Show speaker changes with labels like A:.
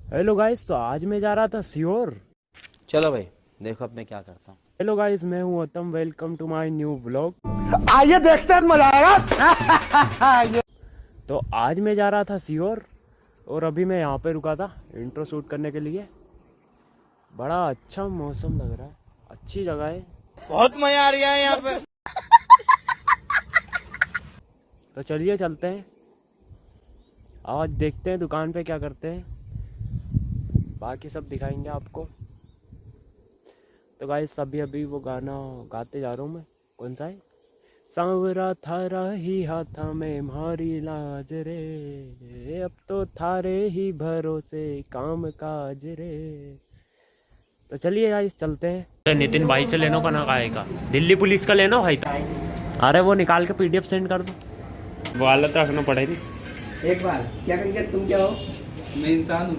A: Hello guys, तो आज मैं जा रहा था सीहोर।
B: चलो भाई, देखो अब मैं क्या करता हूँ।
A: हेलो गाइस, मैं हूँ Uttam. Welcome to my new vlog.
C: आइए देखते हैं, मजा आएगा।
A: तो आज मैं जा रहा था सीहोर और अभी मैं यहाँ पे रुका था इंट्रो शूट करने के लिए। बड़ा अच्छा मौसम लग रहा है, अच्छी जगह है।
C: बहुत मजा आ रहा है यहाँ पे।
A: तो चलिए चलते हैं, आज देखते हैं दुकान पे क्या करते हैं, बाकी सब दिखाएंगे आपको। तो गाइस अभी वो गाना गाते जा रहा हूँ मैं। कौन सा है? सांवरा थारा ही हाथा में मारी लाज रे, अब तो थारे ही भरोसे काम काज रे। तो चलिए गाइस चलते हैं। नितिन भाई से लेनो का आएगा, दिल्ली पुलिस का लेना भाई। अरे वो निकाल के पीडीएफ सेंड कर दो, वो हालत रखना पड़ेगी।
D: एक बार क्या करेंगे, तुम क्या हो?
E: मैं इंसान हूँ।